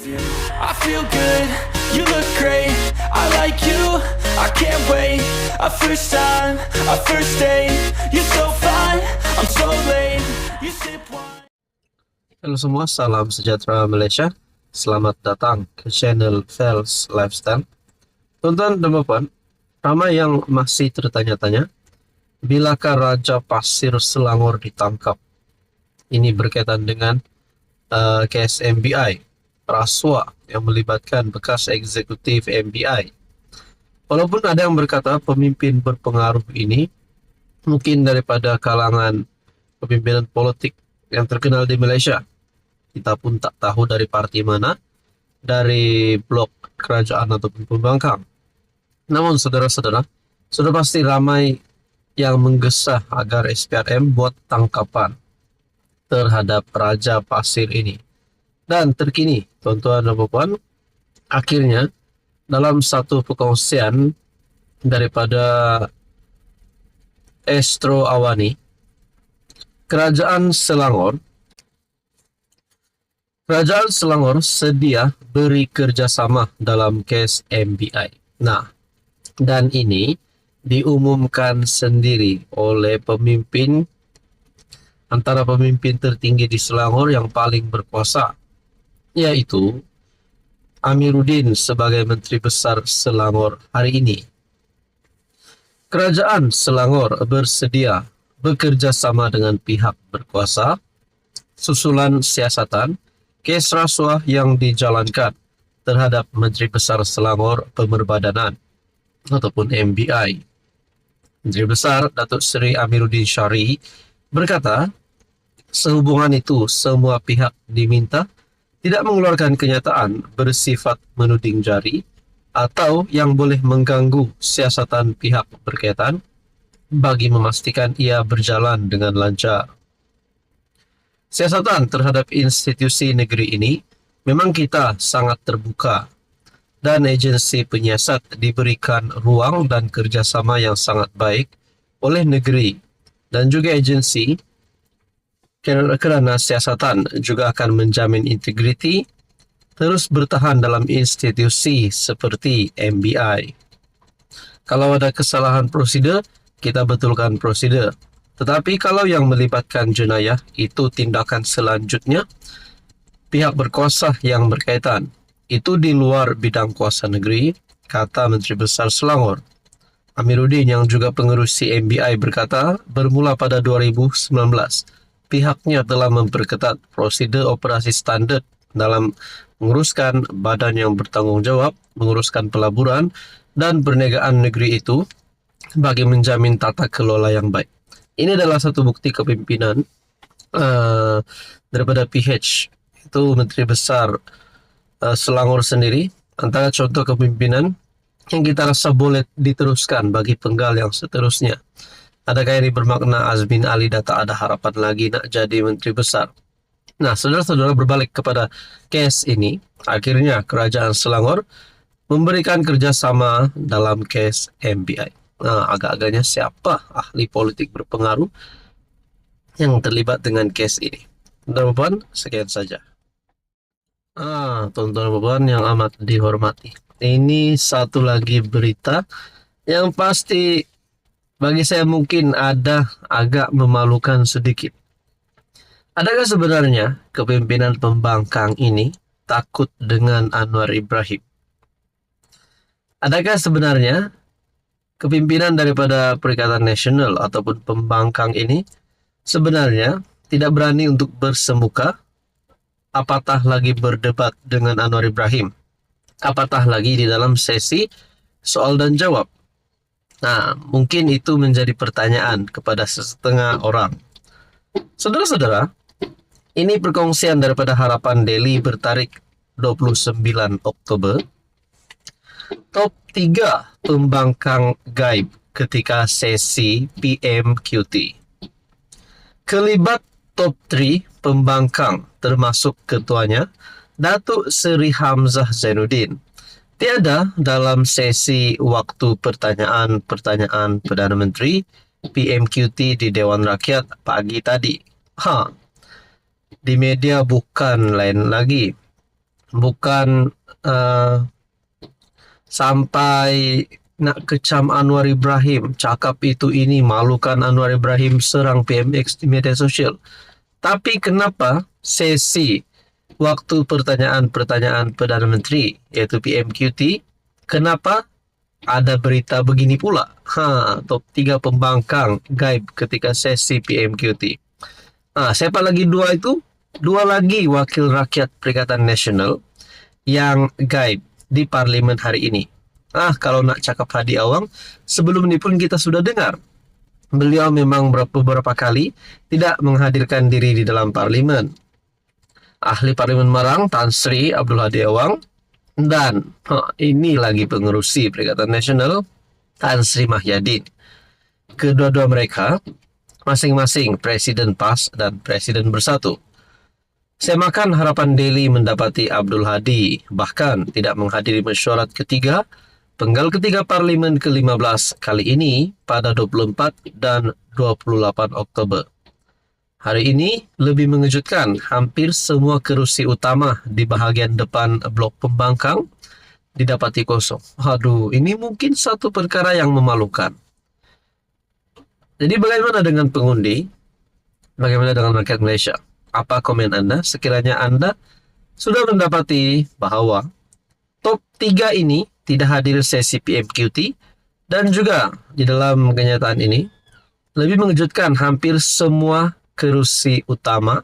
I feel good, you look great, I like you, I can't wait. A first time, a first date, you're so fine, I'm so late. You sip wine. Halo semua, salam sejahtera Malaysia. Selamat datang ke channel Fels Lifestyle. Tuan-tuan dan puan, ramai yang masih tertanya-tanya, bilakah Raja Pasir Selangor ditangkap? Ini berkaitan dengan kes MBI, rasuah yang melibatkan bekas eksekutif MBI. Walaupun ada yang berkata pemimpin berpengaruh ini mungkin daripada kalangan pemimpinan politik yang terkenal di Malaysia. Kita pun tak tahu dari parti mana, dari blok kerajaan ataupun pembangkang. Namun saudara-saudara, sudah pasti ramai yang menggesa agar SPRM buat tangkapan terhadap Raja Pasir ini. Dan terkini, tuan-tuan dan puan, akhirnya dalam satu perkongsian daripada Astro Awani, Kerajaan Selangor sedia beri kerjasama dalam kes MBI. Nah, dan ini diumumkan sendiri oleh antara pemimpin tertinggi di Selangor yang paling berkuasa, yaitu Amiruddin sebagai Menteri Besar Selangor hari ini. Kerajaan Selangor bersedia bekerja sama dengan pihak berkuasa susulan siasatan kes rasuah yang dijalankan terhadap Menteri Besar Selangor Pemerbadanan ataupun MBI. Menteri Besar Datuk Seri Amiruddin Syari'i berkata, sehubungan itu semua pihak diminta tidak mengeluarkan kenyataan bersifat menuding jari atau yang boleh mengganggu siasatan pihak berkaitan bagi memastikan ia berjalan dengan lancar. Siasatan terhadap institusi negeri ini memang kita sangat terbuka dan agensi penyiasat diberikan ruang dan kerjasama yang sangat baik oleh negeri dan juga agensi kerana siasatan juga akan menjamin integriti terus bertahan dalam institusi seperti MBI. Kalau ada kesalahan prosedur, kita betulkan prosedur. Tetapi kalau yang melibatkan jenayah, itu tindakan selanjutnya pihak berkuasa yang berkaitan. Itu di luar bidang kuasa negeri, kata Menteri Besar Selangor. Amiruddin yang juga pengerusi MBI berkata, bermula pada 2019, pihaknya telah memperketat prosedur operasi standard dalam menguruskan badan yang bertanggungjawab, menguruskan pelaburan dan perniagaan negeri itu bagi menjamin tata kelola yang baik. Ini adalah satu bukti kepimpinan daripada PH, itu Menteri Besar Selangor sendiri, antara contoh kepimpinan yang kita rasa boleh diteruskan bagi penggal yang seterusnya. Adakah ini bermakna Azmin Ali dah tak ada harapan lagi nak jadi Menteri Besar? Nah, saudara-saudara, berbalik kepada kes ini, akhirnya Kerajaan Selangor memberikan kerjasama dalam kes MBI. Nah, agak-agaknya siapa ahli politik berpengaruh yang terlibat dengan kes ini? Tuan-tuan, sekian saja. Tuan-tuan yang amat dihormati, ini satu lagi berita yang pasti bagi saya mungkin ada agak memalukan sedikit. Adakah sebenarnya kepimpinan pembangkang ini takut dengan Anwar Ibrahim? Adakah sebenarnya kepimpinan daripada Perikatan Nasional ataupun pembangkang ini sebenarnya tidak berani untuk bersemuka, apatah lagi berdebat dengan Anwar Ibrahim, apatah lagi di dalam sesi soal dan jawab? Nah, mungkin itu menjadi pertanyaan kepada setengah orang. Saudara-saudara, ini perkongsian daripada Harapan Daily bertarik 29 Oktober. Top 3 pembangkang gaib ketika sesi PMQT. Kelibat top 3 pembangkang termasuk ketuanya, Datuk Seri Hamzah Zainuddin, tiada dalam sesi waktu pertanyaan Perdana Menteri PMQT di Dewan Rakyat pagi tadi. Di media bukan lain lagi bukan sampai nak kecam Anwar Ibrahim, cakap itu ini, malukan Anwar Ibrahim, serang PMX di media sosial. Tapi kenapa sesi waktu pertanyaan Perdana Menteri, yaitu PMQT, kenapa ada berita begini pula? Top 3 pembangkang gaib ketika sesi PMQT. Siapa lagi dua itu? Dua lagi wakil rakyat Perikatan Nasional yang gaib di parlimen hari ini. Kalau nak cakap Hadi Awang, sebelum ini pun kita sudah dengar. Beliau memang beberapa kali tidak menghadirkan diri di dalam parlimen. Ahli Parlimen Marang, Tan Sri Abdul Hadi Awang, dan ini lagi pengerusi Perikatan Nasional, Tan Sri Mahyadin. Kedua-dua mereka masing-masing Presiden PAS dan Presiden Bersatu. Semakan Harapan Daily mendapati Abdul Hadi bahkan tidak menghadiri mesyuarat ketiga, penggal ketiga Parlimen ke-15 kali ini pada 24 dan 28 Oktober. Hari ini lebih mengejutkan, hampir semua kerusi utama di bahagian depan blok pembangkang didapati kosong. Ini mungkin satu perkara yang memalukan. Jadi bagaimana dengan pengundi? Bagaimana dengan rakyat Malaysia? Apa komen Anda sekiranya Anda sudah mendapati bahwa top 3 ini tidak hadir sesi PMQT, dan juga di dalam kenyataan ini lebih mengejutkan, hampir semua kerusi utama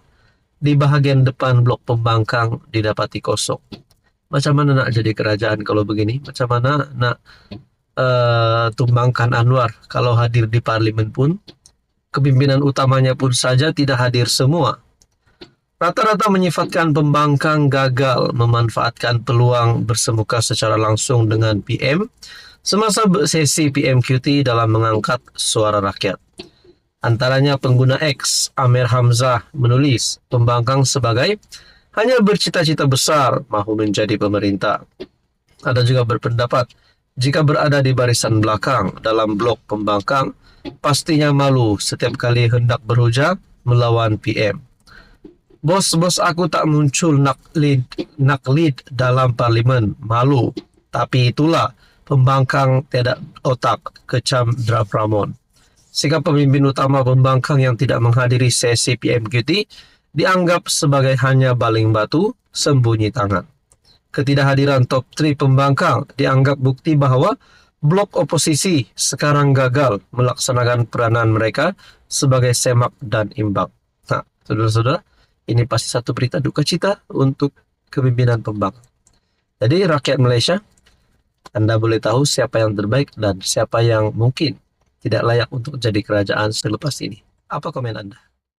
di bahagian depan blok pembangkang didapati kosong. Macam mana nak jadi kerajaan kalau begini? Macam mana nak tumbangkan Anwar kalau hadir di parlimen pun? Kepimpinan utamanya pun saja tidak hadir semua. Rata-rata menyifatkan pembangkang gagal memanfaatkan peluang bersemuka secara langsung dengan PM semasa sesi PMQT dalam mengangkat suara rakyat. Antaranya pengguna X, Amir Hamzah, menulis pembangkang sebagai hanya bercita-cita besar mahu menjadi pemerintah. Ada juga berpendapat jika berada di barisan belakang dalam blok pembangkang, pastinya malu setiap kali hendak berhujah melawan PM. Bos-bos aku tak muncul nak lead dalam parlimen, malu. Tapi itulah pembangkang tiada otak, kecam Draft Ramon. Sikap pemimpin utama pembangkang yang tidak menghadiri sesi PMQT dianggap sebagai hanya baling batu, sembunyi tangan. Ketidakhadiran top 3 pembangkang dianggap bukti bahwa blok oposisi sekarang gagal melaksanakan peranan mereka sebagai semak dan imbang. Saudara-saudara, ini pasti satu berita duka cita untuk kepimpinan pembangkang. Jadi rakyat Malaysia, Anda boleh tahu siapa yang terbaik dan siapa yang mungkin tidak layak untuk jadi kerajaan selepas ini. Apa komen Anda?